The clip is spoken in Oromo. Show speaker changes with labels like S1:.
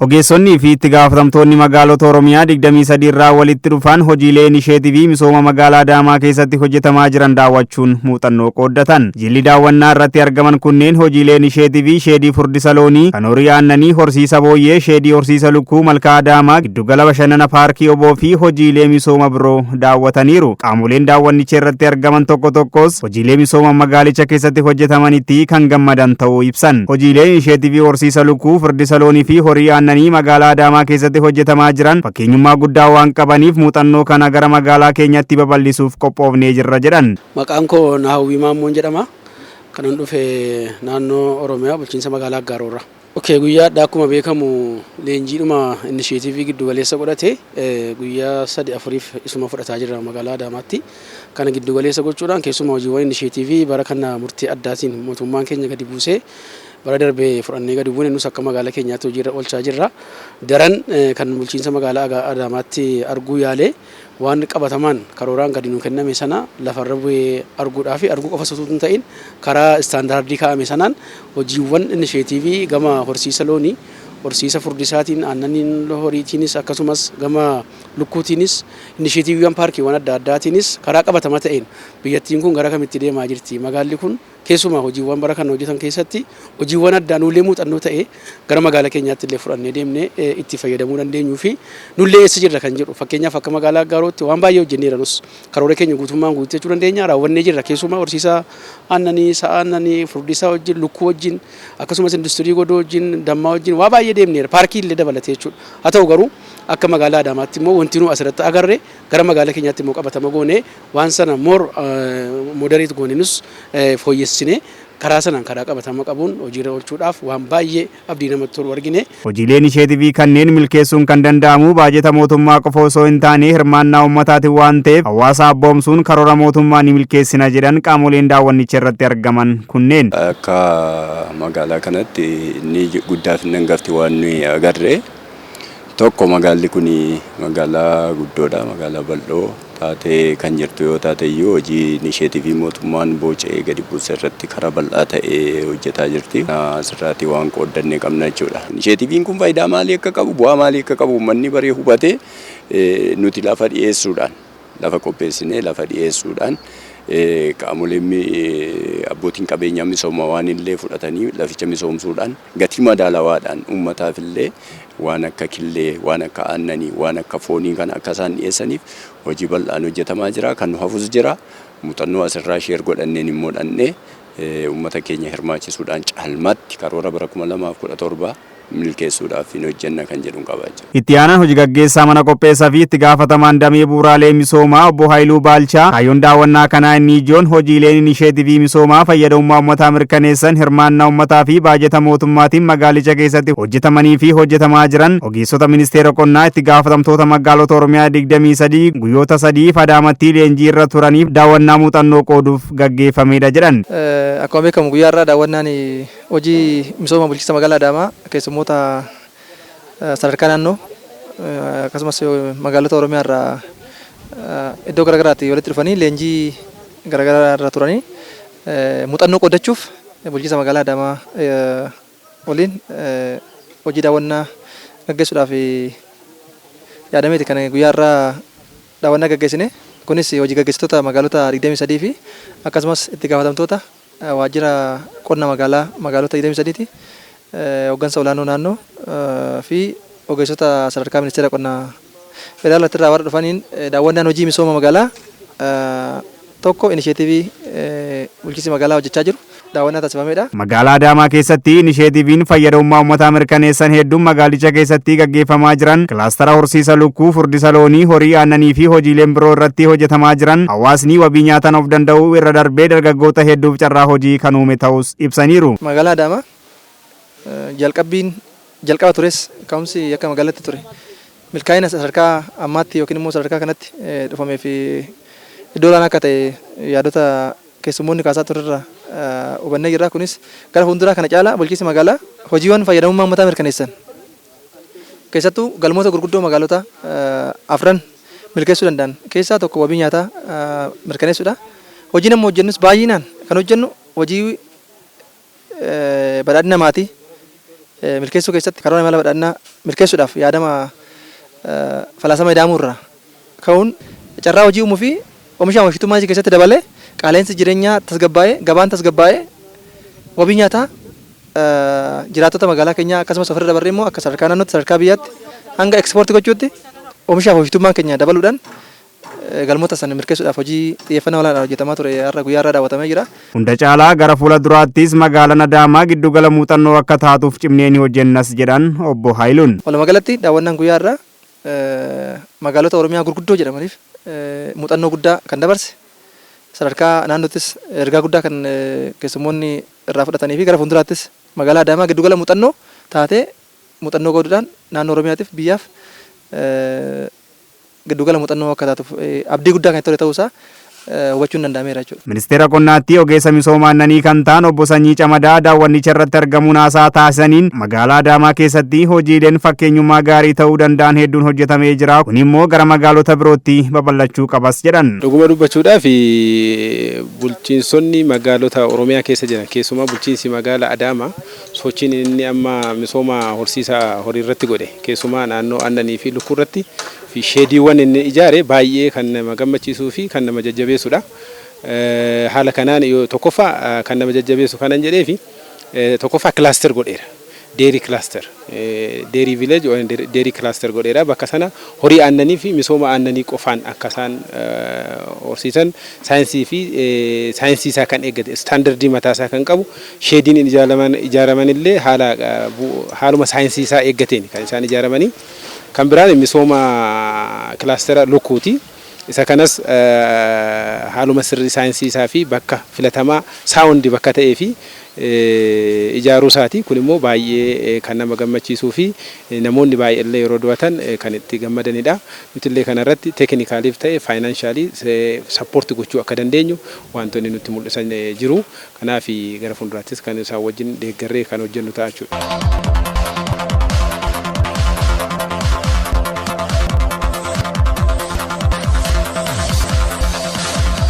S1: Ogeessonnii fi itti gaafatamtoonni magaalota Oromiyaa 23 irraa walitti dhufan hojiilee inisheetivii misooma magaalaa Adaamaa keessatti hojjetamaa jiran daawwachuun muuxannoo qooddatan. Jilli daawwannaa irratti argaman kunneen hojiilee inisheetivii sheedii furdisa loonii, kan horii aannanii, horsiisa booyyee, sheedii horsiisa lukkuu malkaa Adaamaa, giddugala bashannana paarkii oboo fi hojiilee misooma biroo daawwataniiru. Qaamoleen daawwannicha irratti argaman tokko tokkos hojiilee misooma magaalicha keessatti hojjetamanitti kan gammadan ta'uu ibsan. Hojiilee inisheetivii horsiisa lukkuu, furdisa loonii fi horii aannanii magaalaa Adaamaa keessatti hojjetamaa jiran fakkeenyummaa guddaa waan qabaniif muuxannoo kana gara magaalaa keenyatti babal'isuuf qophoofnee jirra jedhan.
S2: Maqaan koo Naahawwii Maammoon jedhama. Kanan dhufe naannoo Oromiyaa bulchiinsa magaalaa Aggaarorra. Guyyaa akkuma beekamu leenjiidhuma inisheetivii giddu galeessa godhate guyyaa 3-4 isuma fudhataa jirra magaalaa Adaamaatti. Kana giddu galeessa gochuudhaan keessumaa hojiiwwan inisheetivii bara kana murtii addaatiin mootummaan keenya gadi buusee bara darbee fudhannee gadi buune nus akka magaalaa keenyaatti hojiirra oolchaa jirra. Daran kan bulchiinsa magaalaa Adaamaatti arguu yaalee waan qabatamaan karooraan gadi nu kenname sana lafarra bu'ee arguudhaa fi arguu qofa osoo hin ta'in karaa istaandaardii kaa'ame sanaan hojiiwwan inisheetivii gama horsiisa loonii, horsiisa furdisaatiin, aannaniin horiitiinis akkasumas gama lukkuutiinis inisheetiviiwwan paarkiiwwan adda addaatiinis karaa qabatamaa ta'een biyyattiin kun gara kamitti deemaa jirti. Magaalli kun keessumaa hojiiwwan bara kana hojjetan keessatti hojiiwwan addaa nullee muuxannoo ta'ee gara magaalaa keenyaatti illee fudhannee deemnee itti fayyadamuu dandeenyuu fi nullee eessa jirra kan jedhu fakkeenyaaf akka magaalaa Aggaarotti waan baay'ee hojjenneera nus karoora keenya guutummaan guuttachuu dandeenya raawwannee jirra. Keessumaa horsiisa aannanii, sa'a aannanii, furdisaa wajjin, lukkuu wajjin akkasumas industirii godoo wajjin, dammaa wajjin waa baay'ee deemneera paarkii illee dabalatee jechuudha. Haa ta'u garuu akka magaalaa Adaamaatti immoo wanti nu asirratti agarre gara magaalaa keenyaatti immoo qabatama goone waan sana moderate goone nus fooyyessine karaa sanaan karaa qabatama qabuun hojiirra oolchuudhaaf waan baay'ee abdii namatti tolu argine.
S1: Hojiilee inisheetivii kanneen milkeessuun kan danda'amu baajeta mootummaa qofa osoo hin taane hirmaannaa uummataatiin waan ta'eef hawaasa abboomsuun karoora mootummaa ni milkeessina jedhan qaamoleen daawwannicha irratti argaman kunneen.
S3: Akka magaalaa kanatti inni guddaa fi hangarti waan nuyi agarre tokko magaalli kun magaalaa guddoodha, magaalaa bal'oo taatee kan jirtu yoo taate iyyuu hojii inisheetivii mootummaan booca'ee gadi buuse irratti karaa bal'aa ta'ee hojjetaa jirti. Asirratti waan qooddannee qabna jechuudha. Inisheetiviin kun faayidaa maalii akka qabu, bu'aa maalii akka qabu uummanni baree hubate nuti lafa dhiyeessuudhaan, lafa qopheessinee lafa dhiyeessuudhaan qaamoleen abbootiin qabeenyaa misoomaa waan illee fudhatanii laficha misoomsuudhaan gatii madaalawaadhaan uummataaf illee waan akka killee, waan akka aannanii, waan akka foonii kana akka isaan dhiyeessaniif hojii bal'aan hojjetamaa jira. Kan nu hafus jira. Muuxannoo asirraa sheer godhanneen immoo dhannee uummata keenya hirmaachisuudhaan caalmaatti karoora bara 2017 milkeessuudhaaf hin hojjenna kan jedhuun qabaacha.
S1: Itti aanaan hojii gaggeessaa mana qopheessaa fi itti gaafatamaan damee bu'uuraalee misoomaa obbo Haayiluu Baalchaa kaayyoon daawwannaa kanaa inni ijoon hojiileen inisheetivii misoomaa fayyadamummaa uummataa mirkaneessan hirmaannaa uummataa fi baajeta mootummaatiin magaalicha keessatti hojjetamanii fi hojjetamaa jiran ogeessota ministeera qonnaa itti gaafatamtoota magaalota Oromiyaa 23 guyyoota 3 Adaamaatti leenjii irra turaniif daawwannaa muuxannoo qooduuf gaggeeffamedha jedhan.
S4: Akkuma beekamu guyyaarraa daawwannaan hojii misooma bulchiinsa magaalaa Adaamaa keessummoota sadarkaa naannoo akkasumas magaalota Oromiyaa irraa iddoo garaagaraatti walitti dhufanii leenjii garaagaraa irra turanii muuxannoo qoodachuuf bulchiinsa magaalaa Adaamaa waliin hojii daawwannaa gaggeessuudhaaf yaadameeti kan guyyaarraa daawwannaa gaggeessine. Kunis hojii gaggeessitoota magaalota 23 fi akkasumas itti gaafatamtoota waajjira qonna magaalota 23ti. Hooggansa olaanoo naannoo fi ogeessota sadarkaa ministeera qonnaa federaalatti irraa warra dhufaniin daawwannaan hojii misooma magaalaa tokko inisheetivii bulchiinsi magaalaa hojjechaa jiru daawwannaa taasifamedha.
S1: Magaalaa Adaamaa keessatti inisheetiviin fayyadamummaa uummataa mirkaneessan hedduun magaalicha keessatti gaggeeffamaa jiran kilaastara horsiisa lukkuu, furdisa loonii, horii aannanii fi hojiileen biroo irratti hojjetamaa jiran hawaasni wabii nyaataan of danda'uu irra darbee dargaggoota hedduuf carraa hojii kan uume ta'us ibsaniiru.
S4: Magaalaa Adaamaa jalqaba tures ka'umsi akka magaalaatti ture milkaa'ina sadarkaa ammaatti yookiin immoo sadarkaa kanatti dhufamee fi iddoo olaanaa akka ta'e yaadota keessummoonni kaasaa turerra hubannee jirra. Kunis gara fuulduraa kana caalaa bulchiinsi magaalaa hojiiwwan fayyadamummaa uummataa mirkaneessan keessattuu galmoota gurguddoo magaalota afran milkeessuu danda'an keessaa tokko wabii nyaataa mirkaneessuudha. Hojii nama hojjennus baay'inaan kan hojjennu hojii badhaadhina maatii milkeessuu keessatti karoora imala badhaadhinaa milkeessuudhaaf yaadama falaasama ida'amuurraa ka'uun carraa hojii uumuu fi oomisha oomishtummaa keessatti dabalee qaala'insi jireenyaa tasgabbaa'ee gabaan tasgabbaa'ee wabii nyaataa jiraattota magaalaa keenyaa akkasumas ofirra dabarree immoo akka sadarkaa naannootti sadarkaa biyyaatti hanga ekspoortii gochuutti oomishaaf oomishtummaan keenya dabaluudhaan galmoota sana mirkeessuudhaaf hojii xiyyeeffannaa olaanaa hojjetamaa ture har'a guyyaa irraa daawwatamee jira.
S1: Hunda caalaa gara fuula duraattis magaalaan Adaamaa giddugala muuxannoo akka taatuuf cimnee ni hojjennas jedhan obbo Haayiluun.
S4: Walumaa galatti daawwannaan guyyaa irraa magaalota Oromiyaa gurguddoo jedhamaniif muuxannoo guddaa kan dabarse sadarkaa naannoottis ergaa guddaa kan keessummoonni irraa fudhatanii fi gara fuulduraattis magaalaa Adaamaa giddugala muuxannoo taatee muuxannoo godhuudhaan naannoo Oromiyaatiif biyyaaf giddugala muuxannoo akka taatuuf abdii guddaa kan ture ta'uusaa hubachuun danda'ameera jechuudha.
S1: Ministeera qonnaatti ogeessa misooma aannanii kan ta'an obbo Sanyii Camadaa daawwannicha irratti argamuun haasaa taasisaniin magaalaa Adaamaa keessatti hojiileen fakkeenyummaa gaarii ta'uu danda'an hedduun hojjetamee jira. Kun immoo gara magaalota birootti babal'achuu qabas jedhan.
S5: Dhuguma dubbachuudhaaf bulchiinsonni magaalota Oromiyaa keessa jiran keessumaa bulchiinsi magaalaa Adaamaa sochiin inni amma misooma horsiisa horii irratti godhe keessumaa naannoo aannanii fi lukkuu irratti fi sheediiwwan inni ijaare baay'ee kan nama gammachiisuu fi kan nama jajjabeessudha. Haala kanaan tokkoffaa kan nama jajjabeessu kanan jedhee fi tokkoffaa kilaaster godheera. Deerii kilaaster, deerii viileej deerii kilaaster godheera. Bakka sana horii aannanii fi misooma aannanii qofaan akka isaan horsiisan saayinsii fi saayinsii isaa kan eeggate istaandardii mataa isaa kan qabu sheediin ijaaraman illee haaluma saayinsii isaa eeggateen kan isaan ijaaramanii. Kan biraan misooma kilaastera lukkuuti. Isa kanas haaluma sirrii saayinsii isaa fi bakka filatamaa saawundi bakka ta'ee fi ijaaruu isaati. Kun immoo baay'ee kan nama gammachiisuu fi namoonni baay'ee illee yeroo du'atan kan itti gammadanidha. Nuti illee kanarratti teeknikaaliif ta'e faayinaanshaali sappoortii gochuu akka dandeenyu wantoonni nutti mul'isan jiru. Kanaaf gara fuulduraattis kan isaan wajjin deeggarree kan hojjennu ta'a jechuudha.